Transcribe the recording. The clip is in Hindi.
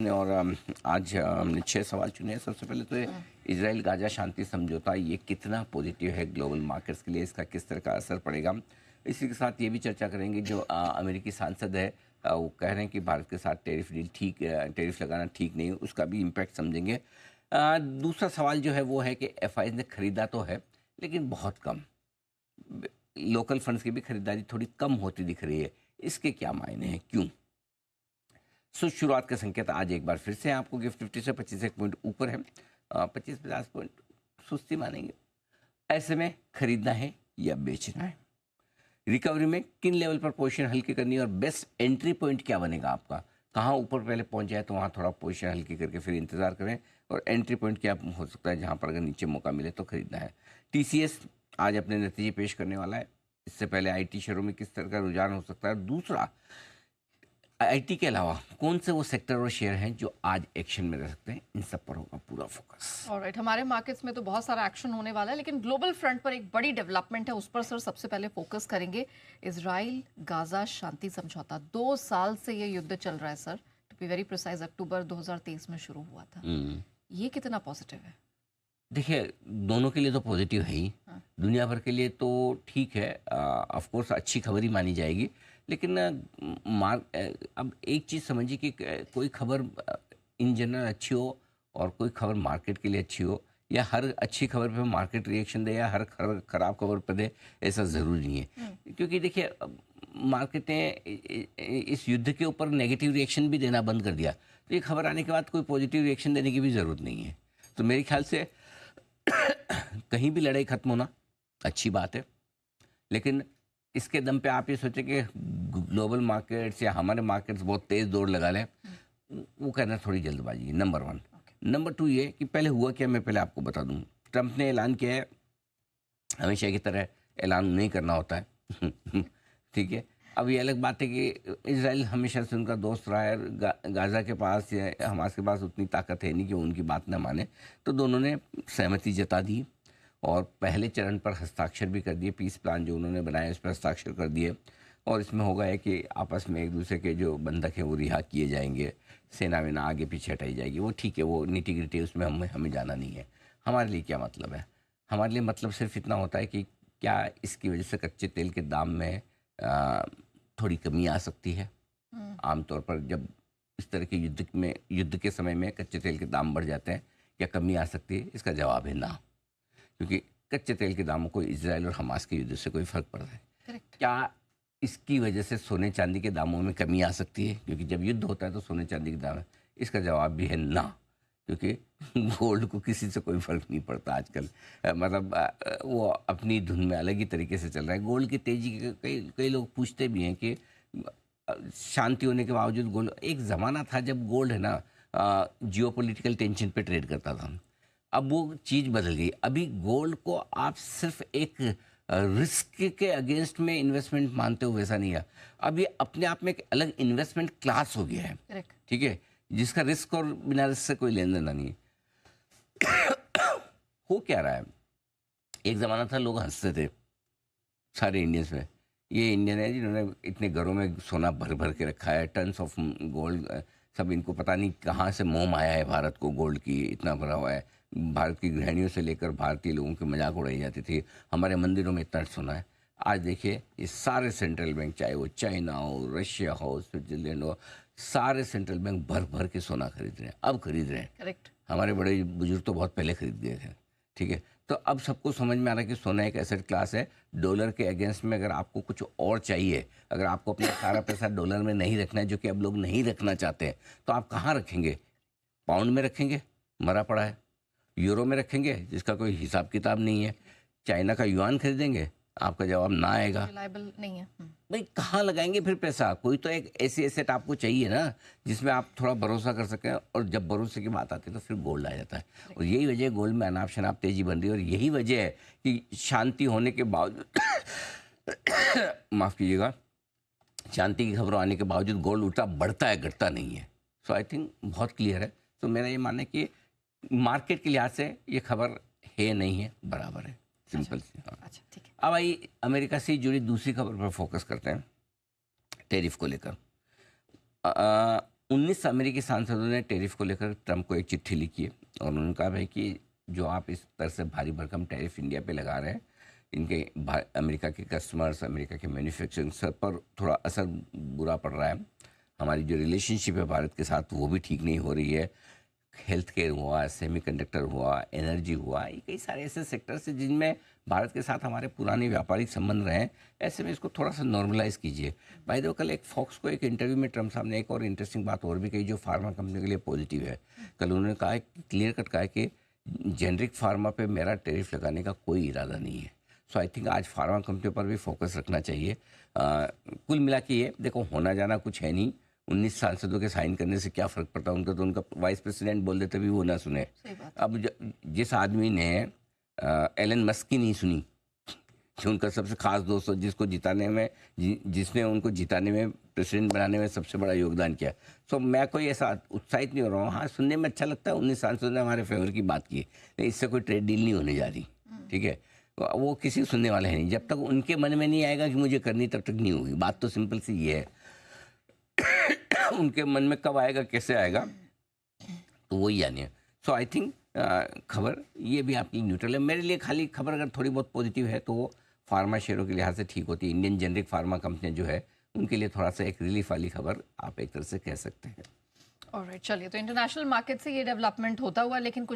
आपने और आज हमने 6 सवाल चुने हैं। सबसे पहले तो ये इजराइल गाजा शांति समझौता ये कितना पॉजिटिव है ग्लोबल मार्केट्स के लिए, इसका किस तरह का असर पड़ेगा। इसी के साथ ये भी चर्चा करेंगे जो अमेरिकी सांसद है वो कह रहे हैं कि भारत के साथ टैरिफ डील ठीक, टैरिफ लगाना ठीक नहीं, उसका भी इम्पैक्ट समझेंगे। दूसरा सवाल जो है वो है कि एफआईज ने खरीदा तो है लेकिन बहुत कम, लोकल फंड्स की भी खरीदारी थोड़ी कम होती दिख रही है, इसके क्या मायने हैं, क्यों। शुरुआत का संकेत आज एक बार फिर से आपको गिफ्ट 50 से 25 एक पॉइंट ऊपर है, 25-50 पॉइंट सुस्ती मानेंगे। ऐसे में खरीदना है या बेचना है, रिकवरी में किन लेवल पर पोजीशन हल्की करनी है और बेस्ट एंट्री पॉइंट क्या बनेगा आपका, कहाँ ऊपर पहले पहुंच जाए तो वहाँ थोड़ा पोजीशन हल्की करके फिर इंतजार करें, और एंट्री पॉइंट क्या हो सकता है जहाँ पर अगर नीचे मौका मिले तो खरीदना है। टीसीएस आज अपने नतीजे पेश करने वाला है, इससे पहले आईटी शेयरों में किस तरह का रुझान हो सकता है। दूसरा, आईटी के अलावा कौन से वो सेक्टर और शेयर हैं जो आज एक्शन में रह सकते हैं, इन सब पर होगा पूरा फोकस। ऑलराइट, हमारे मार्केट्स में तो बहुत सारा एक्शन होने वाला है, लेकिन ग्लोबल फ्रंट पर एक बड़ी डेवलपमेंट है, उस पर सर सबसे पहले फोकस करेंगे। इजराइल गाजा शांति समझौता, 2 साल से ये युद्ध चल रहा है sir, to be very precise October 2023 में शुरू हुआ था। ये कितना पॉजिटिव है? देखिए, दोनों के लिए तो पॉजिटिव है ही, दुनिया भर के लिए तो ठीक है, ऑफ कोर्स अच्छी खबर ही मानी जाएगी। लेकिन अब एक चीज़ समझिए कि कोई खबर इन जनरल अच्छी हो और कोई खबर मार्केट के लिए अच्छी हो, या हर अच्छी खबर पे मार्केट रिएक्शन दे या हर खराब खबर पे दे, ऐसा ज़रूरी नहीं है। क्योंकि देखिए, मार्केट ने इस युद्ध के ऊपर नेगेटिव रिएक्शन भी देना बंद कर दिया, तो ये खबर आने के बाद कोई पॉजिटिव रिएक्शन देने की भी ज़रूरत नहीं है। तो मेरे ख्याल से कहीं भी लड़ाई खत्म होना अच्छी बात है, लेकिन इसके दम पे आप ये सोचें कि ग्लोबल मार्केट्स या हमारे मार्केट्स बहुत तेज़ दौड़ लगा लें, वो कहना थोड़ी जल्दबाजी है, नंबर 1। नंबर 2 ये कि पहले हुआ क्या, मैं पहले आपको बता दूं। ट्रंप ने ऐलान किया है, हमेशा की तरह ऐलान नहीं करना होता है ठीक है। अब ये अलग बात है कि इजराइल हमेशा से उनका दोस्त रहा है, गाज़ा के पास या हमास के पास उतनी ताकत है नहीं कि उनकी बात ना माने, तो दोनों ने सहमति जता दी और पहले चरण पर हस्ताक्षर भी कर दिए। पीस प्लान जो उन्होंने बनाया उस पर हस्ताक्षर कर दिए, और इसमें होगा है कि आपस में एक दूसरे के जो बंधक हैं वो रिहा किए जाएंगे, सेना वेना आगे पीछे हटाई जाएगी, वो ठीक है, वो नीटी ग्रिटी उसमें हमें जाना नहीं है। हमारे लिए क्या मतलब है, हमारे लिए मतलब सिर्फ इतना होता है कि क्या इसकी वजह से कच्चे तेल के दाम में थोड़ी कमी आ सकती है। आमतौर पर जब इस तरह के युद्ध के समय में कच्चे तेल के दाम बढ़ जाते हैं, क्या कमी आ सकती है? इसका जवाब है ना, क्योंकि कच्चे तेल के दामों को इजराइल और हमास के युद्ध से कोई फर्क पड़ रहा है। Correct. क्या इसकी वजह से सोने चांदी के दामों में कमी आ सकती है? क्योंकि जब युद्ध होता है तो सोने चांदी के दाम है। इसका जवाब भी है ना, क्योंकि गोल्ड को किसी से कोई फर्क नहीं पड़ता आजकल। मतलब वो अपनी धुन में अलग ही तरीके से चल रहा है। गोल्ड की तेजी के कई लोग पूछते भी हैं कि शांति होने के बावजूद गोल्ड, एक ज़माना था जब गोल्ड है ना जियोपॉलिटिकल टेंशन पे ट्रेड करता था, अब वो चीज़ बदल गई। अभी गोल्ड को आप सिर्फ एक रिस्क के अगेंस्ट में इन्वेस्टमेंट मानते हो, वैसा नहीं है। अब ये अपने आप में एक अलग इन्वेस्टमेंट क्लास हो गया है, ठीक है, जिसका रिस्क और बिना रिस्क से कोई लेन देना नहीं है हो क्या रहा है, एक ज़माना था लोग हंसते थे सारे इंडियंस में, ये इंडियन है जिन्होंने इतने घरों में सोना भर भर के रखा है, टन्स ऑफ गोल्ड, सब इनको पता नहीं कहाँ से मोह आया है भारत को गोल्ड की इतना भरा हुआ है। भारत की गृहिणियों से लेकर भारतीय लोगों की मजाक उड़ाई जाती थी, हमारे मंदिरों में इतना सोना है। आज देखिए, ये सारे सेंट्रल बैंक, चाहे वो चाइना हो, रशिया हो, स्विट्जरलैंड हो, सारे सेंट्रल बैंक भर भर के सोना खरीद रहे हैं, अब खरीद रहे हैं। करेक्ट। हमारे बड़े बुजुर्ग तो बहुत पहले खरीद गए थे, ठीक है। तो अब सबको समझ में आ रहा है कि सोना एक एसेट क्लास है। डॉलर के अगेंस्ट में अगर आपको कुछ और चाहिए, अगर आपको अपना सारा पैसा डॉलर में नहीं रखना है, जो कि अब लोग नहीं रखना चाहते हैं, तो आप कहाँ रखेंगे? पाउंड में रखेंगे, मरा पड़ा है। यूरो में रखेंगे, जिसका कोई हिसाब किताब नहीं है। चाइना का युआन खरीदेंगे, आपका जवाब ना आएगा, रिलायबल नहीं है। भाई कहाँ लगाएंगे फिर पैसा? कोई तो एक ऐसी एसेट आपको चाहिए ना जिसमें आप थोड़ा भरोसा कर सकें, और जब भरोसे की बात आती है तो फिर गोल्ड आ जाता है। और यही वजह है गोल्ड में अनाप शनाप तेजी बन रही है, और यही वजह है कि शांति होने के बावजूद माफ़ कीजिएगा, शांति की खबरों आने के बावजूद गोल्ड उल्टा बढ़ता है, घटता नहीं है। सो आई थिंक बहुत क्लियर है। तो मेरा ये मानना है कि मार्केट के लिहाज से ये खबर है नहीं है, बराबर है, सिंपल सी। हाँ, अच्छा, ठीक है। अब आइए अमेरिका से जुड़ी दूसरी खबर पर फोकस करते हैं, टैरिफ को लेकर। 19 अमेरिकी सांसदों ने टैरिफ को लेकर ट्रंप को एक चिट्ठी लिखी है और उन्होंने कहा भाई कि जो आप इस तरह से भारी भरकम टैरिफ इंडिया पे लगा रहे हैं, इनके अमेरिका के कस्टमर्स, अमेरिका के मैन्युफैक्चरिंग सब पर थोड़ा असर बुरा पड़ रहा है। हमारी जो रिलेशनशिप है भारत के साथ वो भी ठीक नहीं हो रही है। हेल्थ केयर हुआ, सेमीकंडक्टर हुआ, एनर्जी हुआ, ये कई सारे ऐसे सेक्टर्स हैं जिनमें भारत के साथ हमारे पुराने व्यापारिक संबंध रहे हैं। ऐसे में इसको थोड़ा सा नॉर्मलाइज कीजिए। बाय द वे, कल एक फॉक्स को एक इंटरव्यू में ट्रम्प साहब ने एक और इंटरेस्टिंग बात और भी कही जो फार्मा कंपनी के लिए पॉजिटिव है। कल उन्होंने कहा है, क्लियर कट कहा है कि जेनरिक फार्मा पे मेरा टैरिफ लगाने का कोई इरादा नहीं है। सो आई थिंक आज फार्मा कंपनियों पर भी फोकस रखना चाहिए। कुल मिला के ये देखो, होना जाना कुछ है नहीं। 19 सांसदों के साइन करने से क्या फ़र्क पड़ता है उनका, तो उनका वाइस प्रेसिडेंट बोल देते भी वो ना सुने। सही बात। अब जिस आदमी ने एलन मस्क की नहीं सुनी, जो उनका सबसे खास दोस्त हो, जिसको जिताने में जिसने उनको जिताने में, प्रेसिडेंट बनाने में सबसे बड़ा योगदान किया। सो मैं कोई ऐसा उत्साहित नहीं हो रहा हूँ। हाँ, सुनने में अच्छा लगता है 19 सांसदों ने हमारे फेवर की बात की, लेकिन इससे कोई ट्रेड डील नहीं होने जा रही। ठीक है, वो किसी सुनने वाले हैं नहीं। जब तक उनके मन में नहीं आएगा कि मुझे करनी, तब तक नहीं होगी। बात तो सिंपल सी ये है। उनके मन में कब आएगा, कैसे आएगा, तो वही जानिए। सो आई थिंक खबर ये भी आपकी न्यूट्रल है। मेरे लिए खाली खबर अगर थोड़ी बहुत पॉजिटिव है तो वो फार्मा शेयरों के लिहाज से ठीक होती है। इंडियन जेनरिक फार्मा कंपनियां जो है उनके लिए थोड़ा सा एक रिलीफ वाली खबर आप एक तरह से कह सकते हैं। ऑलराइट, चलिए, तो इंटरनेशनल मार्केट से ये डेवलपमेंट होता हुआ, लेकिन कुछ